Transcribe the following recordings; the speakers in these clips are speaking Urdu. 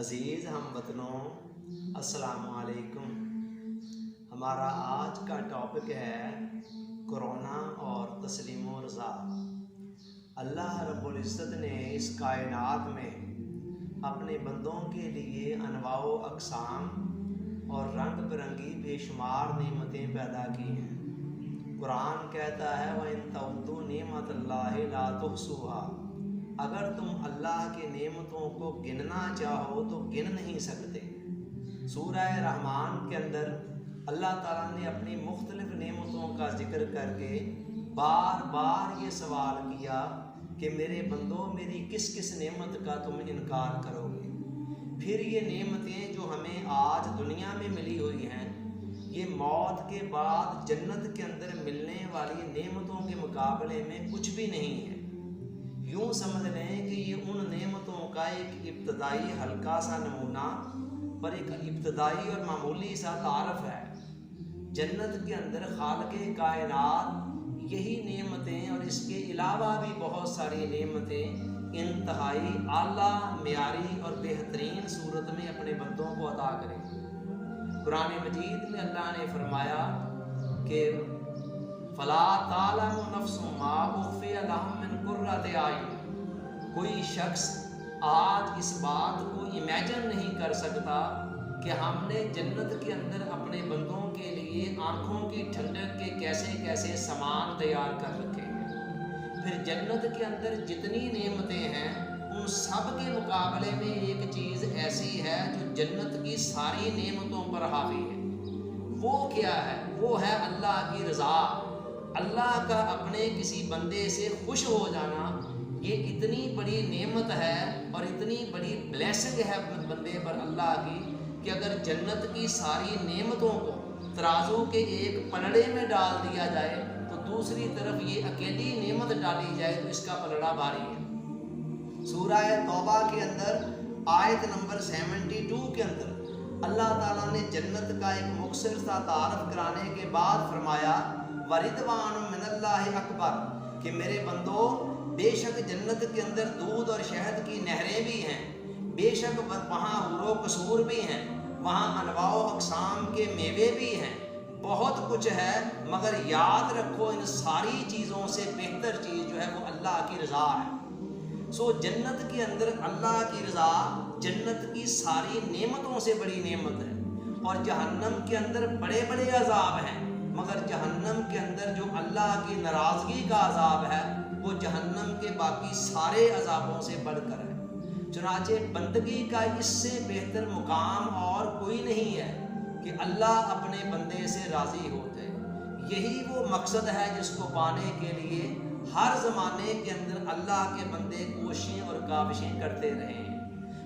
عزیز ہم وطنوں، السلام علیکم۔ ہمارا آج کا ٹاپک ہے کرونا اور تسلیم و رضا۔ اللہ رب العزت نے اس کائنات میں اپنے بندوں کے لیے انواع و اقسام اور رنگ برنگی بے شمار نعمتیں پیدا کی ہیں۔ قرآن کہتا ہے وَإِن تَعُدُّوا نِعْمَتَ اللَّهِ لَا تُحْصُوهَا، اگر تم اللہ کی نعمتوں کو گننا چاہو تو گن نہیں سکتے۔ سورہ رحمان کے اندر اللہ تعالیٰ نے اپنی مختلف نعمتوں کا ذکر کر کے بار بار یہ سوال کیا کہ میرے بندو میری کس کس نعمت کا تم انکار کرو گے۔ پھر یہ نعمتیں جو ہمیں آج دنیا میں ملی ہوئی ہیں، یہ موت کے بعد جنت کے اندر ملنے والی نعمتوں کے مقابلے میں کچھ بھی نہیں ہے۔ یوں سمجھ لیں کہ یہ ان نعمتوں کا ایک ابتدائی ہلکا سا نمونہ پر ایک ابتدائی اور معمولی سا تعارف ہے۔ جنت کے اندر خالق کائنات یہی نعمتیں اور اس کے علاوہ بھی بہت ساری نعمتیں انتہائی اعلیٰ، معیاری اور بہترین صورت میں اپنے بندوں کو عطا کریں۔ قرآن مجید میں اللہ نے فرمایا کہ فلا تعلم نفس ما اخفی لهم من قرۃ اعین، کوئی شخص آج اس بات کو امیجن نہیں کر سکتا کہ ہم نے جنت کے اندر اپنے بندوں کے لیے آنکھوں کی ٹھنڈک کے کیسے کیسے سامان تیار کر رکھے ہیں۔ پھر جنت کے اندر جتنی نعمتیں ہیں ان سب کے مقابلے میں ایک چیز ایسی ہے جو جنت کی ساری نعمتوں پر حاوی ہے۔ وہ کیا ہے؟ وہ ہے اللہ کی رضا۔ اللہ کا اپنے کسی بندے سے خوش ہو جانا یہ اتنی بڑی نعمت ہے اور اتنی بڑی بلیسنگ ہے بندے پر اللہ کی کہ اگر جنت کی ساری نعمتوں کو ترازو کے ایک پلڑے میں ڈال دیا جائے تو دوسری طرف یہ اکیلی نعمت ڈالی جائے تو اس کا پلڑا بھاری ہے۔ سورہ توبہ کے اندر آیت نمبر 72 کے اندر اللہ تعالیٰ نے جنت کا ایک مختصر سا تعارف کرانے کے بعد فرمایا وَرِضْوَانٌ مِّنَ اللَّهِ اکبر، کہ میرے بندو بے شک جنت کے اندر دودھ اور شہد کی نہریں بھی ہیں، بے شک وہاں حور و قصور بھی ہیں، وہاں انواع و اقسام کے میوے بھی ہیں، بہت کچھ ہے، مگر یاد رکھو ان ساری چیزوں سے بہتر چیز جو ہے وہ اللہ کی رضا ہے۔ سو جنت کے اندر اللہ کی رضا جنت کی ساری نعمتوں سے بڑی نعمت ہے، اور جہنم کے اندر بڑے بڑے عذاب ہیں، مگر جہنم کے اندر جو اللہ کی ناراضگی کا عذاب ہے وہ جہنم کے باقی سارے عذابوں سے بڑھ کر ہے۔ چنانچہ بندگی کا اس سے بہتر مقام اور کوئی نہیں ہے کہ اللہ اپنے بندے سے راضی ہو جائے۔ یہی وہ مقصد ہے جس کو پانے کے لیے ہر زمانے کے اندر اللہ کے بندے کوششیں اور کاوشیں کرتے رہے ہیں۔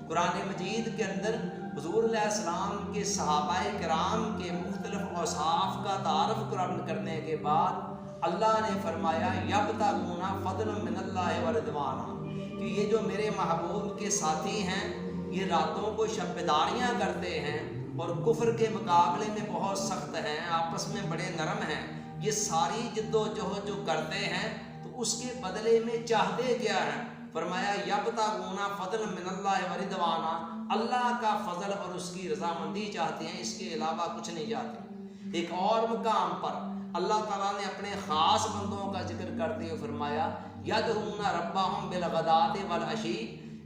قرآن مجید کے اندر حضور علیہ السلام کے صحابہ کرام کے مختلف اوصاف کا تعارف کرنے کے بعد اللہ نے فرمایا یبتغون فضلا من اللہ ورضوانا، کہ یہ جو میرے محبوب کے ساتھی ہیں یہ راتوں کو شب بیداریاں کرتے ہیں اور کفر کے مقابلے میں بہت سخت ہیں، آپس میں بڑے نرم ہیں، یہ ساری جد و جہد جو کرتے ہیں تو اس کے بدلے میں چاہتے کیا ہیں؟ فرمایا یبتغون فضلا من اللہ ورضوانا، اللہ کا فضل اور اس کی رضامندی چاہتے ہیں، اس کے علاوہ کچھ نہیں چاہتے۔ ایک اور مقام پر اللہ تعالیٰ نے اپنے خاص بندوں کا ذکر کرتے ہوئے فرمایا یدعون ربہم بالغداۃ والعشی،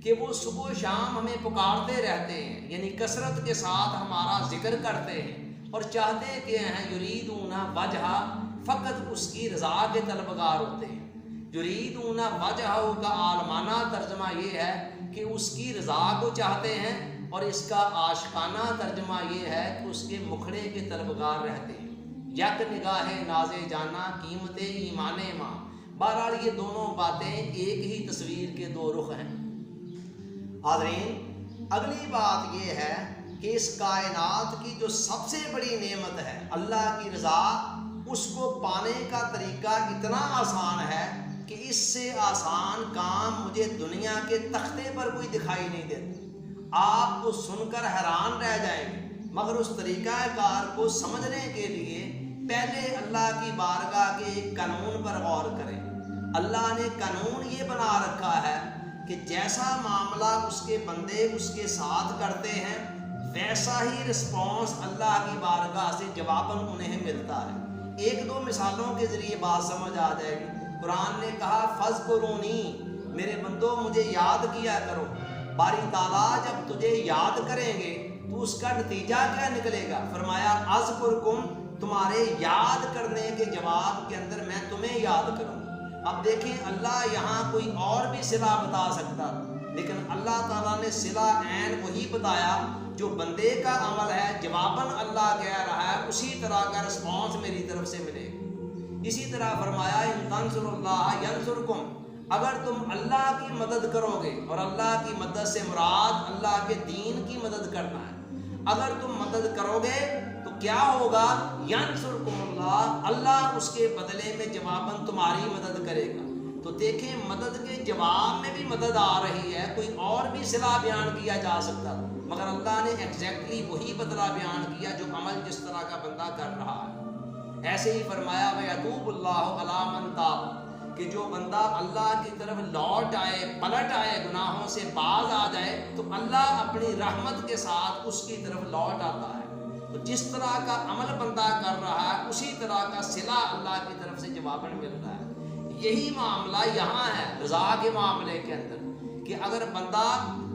کہ وہ صبح و شام ہمیں پکارتے رہتے ہیں، یعنی کثرت کے ساتھ ہمارا ذکر کرتے ہیں، اور چاہتے کہ ہیں یریدون وجہ، فقط اس کی رضا کے طلبگار ہوتے ہیں۔ یریدون وجہ کا عالمانہ ترجمہ یہ ہے کہ اس کی رضا کو چاہتے ہیں، اور اس کا عاشقانہ ترجمہ یہ ہے کہ اس کے مکھڑے کے طلبگار رہتے ہیں۔ یک نگاہ ناز جانا قیمت ایمان ماں، بہرحال یہ دونوں باتیں ایک ہی تصویر کے دو رخ ہیں۔ حاضرین، اگلی بات یہ ہے کہ اس کائنات کی جو سب سے بڑی نعمت ہے اللہ کی رضا، اس کو پانے کا طریقہ اتنا آسان ہے کہ اس سے آسان کام مجھے دنیا کے تختے پر کوئی دکھائی نہیں دیتا۔ آپ کو سن کر حیران رہ جائیں گے، مگر اس طریقہ کار کو سمجھنے کے لیے پہلے اللہ کی بارگاہ کے ایک قانون پر غور کریں۔ اللہ نے قانون یہ بنا رکھا ہے کہ جیسا معاملہ اس کے بندے اس کے ساتھ کرتے ہیں ویسا ہی رسپانس اللہ کی بارگاہ سے جواباً انہیں ملتا ہے۔ ایک دو مثالوں کے ذریعے بات سمجھ آ جائے گی۔ قرآن نے کہا فَاذْكُرُونِی، میرے بندوں مجھے یاد کیا کرو۔ باری تعالیٰ جب تجھے یاد کریں گے تو اس کا نتیجہ کیا نکلے گا؟ فرمایا اذکرکم، تمہارے یاد کرنے کے جواب کے اندر میں تمہیں یاد کروں۔ اب دیکھیں اللہ یہاں کوئی اور بھی صلہ بتا سکتا، لیکن اللہ تعالیٰ نے صلہ عین وہی بتایا جو بندے کا عمل ہے، جواباً اللہ کہہ رہا ہے اسی طرح کا رسپانس میری طرف سے ملے گا۔ اسی طرح فرمایا ان تنصروا اللہ ینصرکم، اگر تم اللہ کی مدد کرو گے، اور اللہ کی مدد سے مراد اللہ کے دین کی مدد کرنا ہے، اگر تم مدد کرو گے تو کیا ہوگا؟ ینصرکم اللہ، اللہ اس کے بدلے میں جواباً تمہاری مدد کرے گا۔ تو دیکھیں مدد کے جواب میں بھی مدد آ رہی ہے، کوئی اور بھی صلہ بیان کیا جا سکتا، مگر اللہ نے ایگزیکٹلی وہی بدلہ بیان کیا جو عمل جس طرح کا بندہ کر رہا ہے۔ ایسے ہی فرمایا وَيَتُوبُ اللَّهُ عَلَىٰ مَن تَابَ، کہ جو بندہ اللہ کی طرف لوٹ آئے، پلٹ آئے، گناہوں سے باز آ جائے تو اللہ اپنی رحمت کے ساتھ اس کی طرف لوٹ آتا ہے۔ تو جس طرح کا عمل بندہ کر رہا ہے اسی طرح کا صلہ اللہ کی طرف سے جواباً ملتا ہے۔ یہی معاملہ یہاں ہے رضا کے معاملے کے اندر، کہ اگر بندہ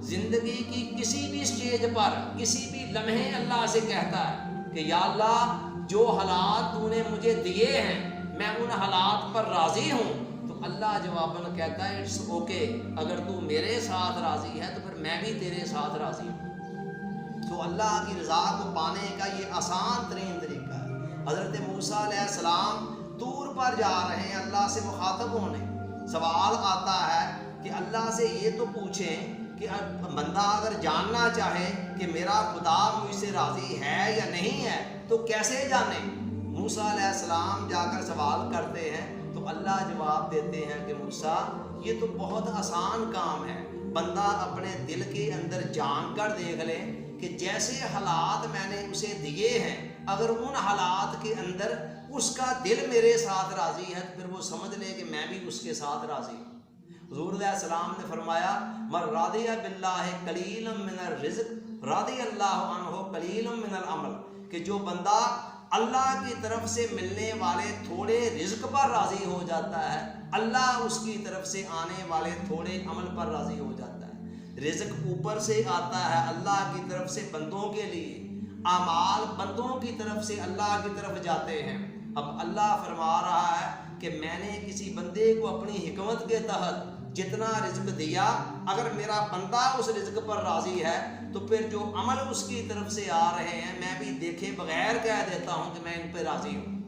زندگی کی کسی بھی سٹیج پر کسی بھی لمحے اللہ سے کہتا ہے کہ یا اللہ جو حالات تو نے مجھے دیے ہیں میں ان حالات پر راضی ہوں، تو اللہ جواباً کہتا ہے اٹس اوکے، اگر تو میرے ساتھ راضی ہے تو پھر میں بھی تیرے ساتھ راضی ہوں۔ تو اللہ کی رضا کو پانے کا یہ آسان ترین طریقہ ہے۔ حضرت موسیٰ علیہ السلام طور پر جا رہے ہیں اللہ سے مخاطب ہونے، سوال آتا ہے کہ اللہ سے یہ تو پوچھیں کہ بندہ اگر جاننا چاہے کہ میرا خدا مجھ سے راضی ہے یا نہیں ہے تو کیسے جانے؟ موسیٰ علیہ السلام جا کر سوال کرتے ہیں تو اللہ جواب دیتے ہیں کہ موسیٰ یہ تو بہت آسان کام ہے، بندہ اپنے دل کے اندر جان کر دیکھ لے کہ جیسے حالات میں نے اسے دیے ہیں اگر ان حالات کے اندر اس کا دل میرے ساتھ راضی ہے تو پھر وہ سمجھ لے کہ میں بھی اس کے ساتھ راضی ہوں۔ حضور علیہ السلام نے فرمایا من راضی باللہ قلیلا من الرزق راضی اللہ عنہ قلیلا من العمل، کہ جو بندہ اللہ کی طرف سے ملنے والے تھوڑے رزق پر راضی ہو جاتا ہے اللہ اس کی طرف سے آنے والے تھوڑے عمل پر راضی ہو جاتا ہے۔ رزق اوپر سے آتا ہے اللہ کی طرف سے بندوں کے لیے، اعمال بندوں کی طرف سے اللہ کی طرف جاتے ہیں۔ اب اللہ فرما رہا ہے کہ میں نے کسی بندے کو اپنی حکمت کے تحت جتنا رزق دیا، اگر میرا بندہ اس رزق پر راضی ہے تو پھر جو عمل اس کی طرف سے آ رہے ہیں میں بھی دیکھے بغیر کہہ دیتا ہوں کہ میں ان پہ راضی ہوں،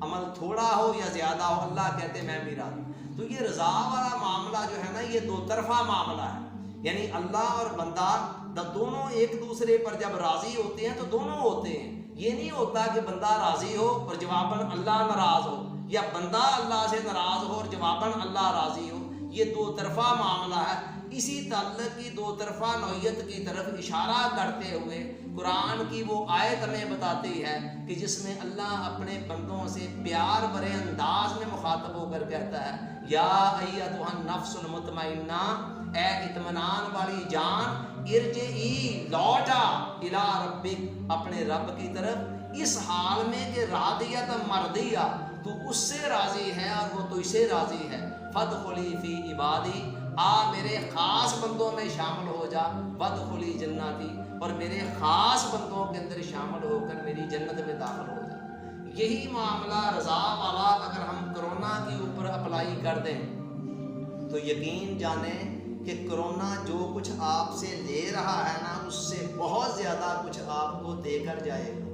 عمل تھوڑا ہو یا زیادہ ہو اللہ کہتے میں بھی راضی ہوں۔ تو یہ رضا والا معاملہ جو ہے نا یہ دو طرفہ معاملہ ہے، یعنی اللہ اور بندہ دونوں ایک دوسرے پر جب راضی ہوتے ہیں تو دونوں ہوتے ہیں۔ یہ نہیں ہوتا کہ بندہ راضی ہو اور جواباً اللہ ناراض ہو، یا بندہ اللہ سے ناراض ہو اور جواباً اللہ راضی ہو، یہ دو طرفہ معاملہ ہے۔ اسی تعلق کی دو طرفہ نوعیت کی طرف اشارہ کرتے ہوئے قرآن کی وہ آیت ہمیں بتاتی ہے کہ جس میں اللہ اپنے بندوں سے پیار بھرے انداز میں مخاطب ہو کر کہتا ہے یا ایتھا النفس المطمئنہ، اے اطمینان والی جان، ارجعی لوٹا الی ربک، اپنے رب کی طرف، اس حال میں کہ راضیۃ مرضیہ، تو اس سے راضی ہے اور وہ تو اسے راضی ہے، فادخلی فی عبادی، آ میرے خاص بندوں میں شامل ہو جا، وادخلی جنتی، اور میرے خاص بندوں کے اندر شامل ہو کر میری جنت میں داخل ہو جا۔ یہی معاملہ رضا والا اگر ہم کرونا کے اوپر اپلائی کر دیں تو یقین جانیں کہ کرونا جو کچھ آپ سے لے رہا ہے نا اس سے بہت زیادہ کچھ آپ کو دے کر جائے گا۔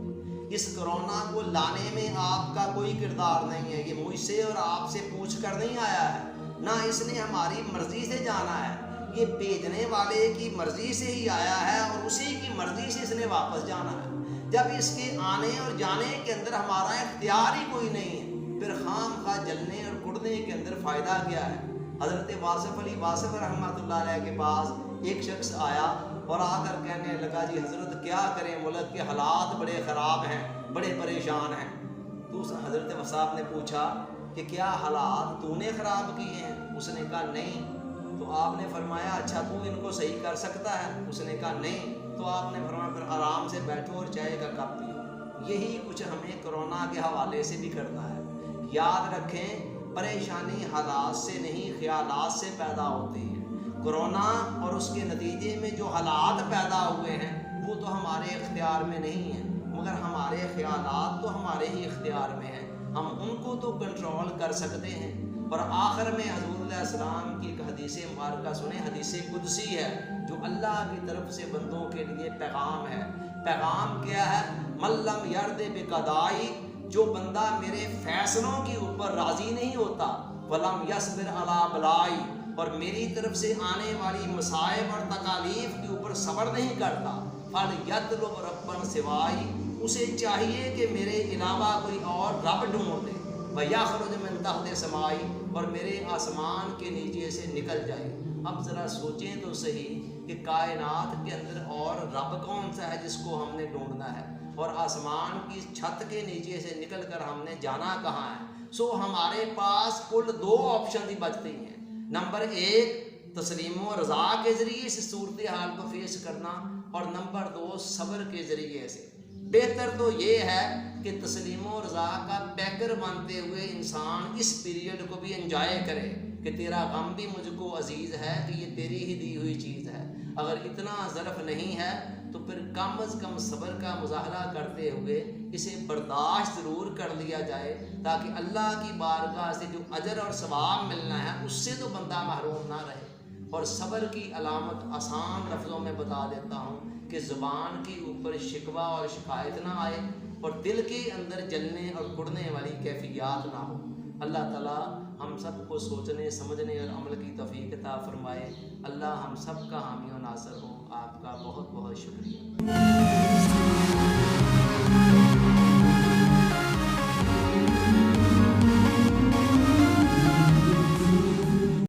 اس کرونا کو لانے میں آپ کا کوئی کردار نہیں ہے، یہ مجھ سے اور آپ سے پوچھ کر نہیں آیا ہے، نہ اس نے ہماری مرضی سے جانا ہے، یہ بھیجنے والے کی مرضی سے ہی آیا ہے اور اسی کی مرضی سے اس نے واپس جانا ہے۔ جب اس کے آنے اور جانے کے اندر ہمارا اختیار ہی کوئی نہیں ہے پھر خام خواہ جلنے اور کڑنے کے اندر فائدہ کیا ہے؟ حضرت واصف علی واصف رحمۃ اللہ علیہ کے پاس ایک شخص آیا اور آ کر کہنے لگا جی حضرت کیا کریں، ملک کے حالات بڑے خراب ہیں، بڑے پریشان ہیں۔ تو حضرت وصاف نے پوچھا کہ کیا حالات تو نے خراب کیے ہیں؟ اس نے کہا نہیں۔ تو آپ نے فرمایا اچھا تو ان کو صحیح کر سکتا ہے؟ اس نے کہا نہیں۔ تو آپ نے فرمایا پھر آرام سے بیٹھو اور چائے کا کپ پیو۔ یہی کچھ ہمیں کرونا کے حوالے سے بھی کرنا ہے۔ یاد رکھیں پریشانی حالات سے نہیں خیالات سے پیدا ہوتی ہے۔ کرونا اور اس کے نتیجے میں جو حالات پیدا ہوئے ہیں وہ تو ہمارے اختیار میں نہیں ہیں، مگر ہمارے خیالات تو ہمارے ہی اختیار میں ہیں، ہم ان کو تو کنٹرول کر سکتے ہیں۔ اور آخر میں حضور علیہ السلام کی ایک حدیث مبارکہ سنیں، حدیث قدسی ہے جو اللہ کی طرف سے بندوں کے لیے پیغام ہے۔ پیغام کیا ہے؟ من لم یرد بقضائی، جو بندہ میرے فیصلوں کے اوپر راضی نہیں ہوتا، ولم یصبر علی بلائی، اور میری طرف سے آنے والی مصائب اور تکالیف کے اوپر صبر نہیں کرتا، فلیطلب ربا سوائی، اسے چاہیے کہ میرے علاوہ کوئی اور رب ڈھونڈ دے، ویخرج من تحت سمائی، اور میرے آسمان کے نیچے سے نکل جائے۔ اب ذرا سوچیں تو صحیح کہ کائنات کے اندر اور رب کون سا ہے جس کو ہم نے ڈھونڈنا ہے، اور آسمان کی چھت کے نیچے سے نکل کر ہم نے جانا کہاں ہے؟ سو ہمارے پاس کل دو آپشن ہی بچتی ہیں۔ نمبر ایک تسلیم و رضا کے ذریعے سے صورتحال کو فیس کرنا، اور نمبر دو صبر کے ذریعے سے۔ بہتر تو یہ ہے کہ تسلیم و رضا کا پیکر بنتے ہوئے انسان اس پیریڈ کو بھی انجوائے کرے کہ تیرا غم بھی مجھ کو عزیز ہے، کہ یہ تیری ہی دی ہوئی چیز ہے۔ اگر اتنا ظرف نہیں ہے تو پھر کم از کم صبر کا مظاہرہ کرتے ہوئے اسے برداشت ضرور کر لیا جائے، تاکہ اللہ کی بارگاہ سے جو اجر اور ثواب ملنا ہے اس سے تو بندہ محروم نہ رہے۔ اور صبر کی علامت آسان لفظوں میں بتا دیتا ہوں کہ زبان کے اوپر شکوہ اور شکایت نہ آئے، اور دل کے اندر جلنے اور کڑنے والی کیفیات نہ ہو۔ اللہ تعالیٰ ہم سب کو سوچنے سمجھنے اور عمل کی توفیق عطا فرمائے۔ اللہ ہم سب کا حامی و ناصر ہو۔ آپ کا بہت بہت شکریہ۔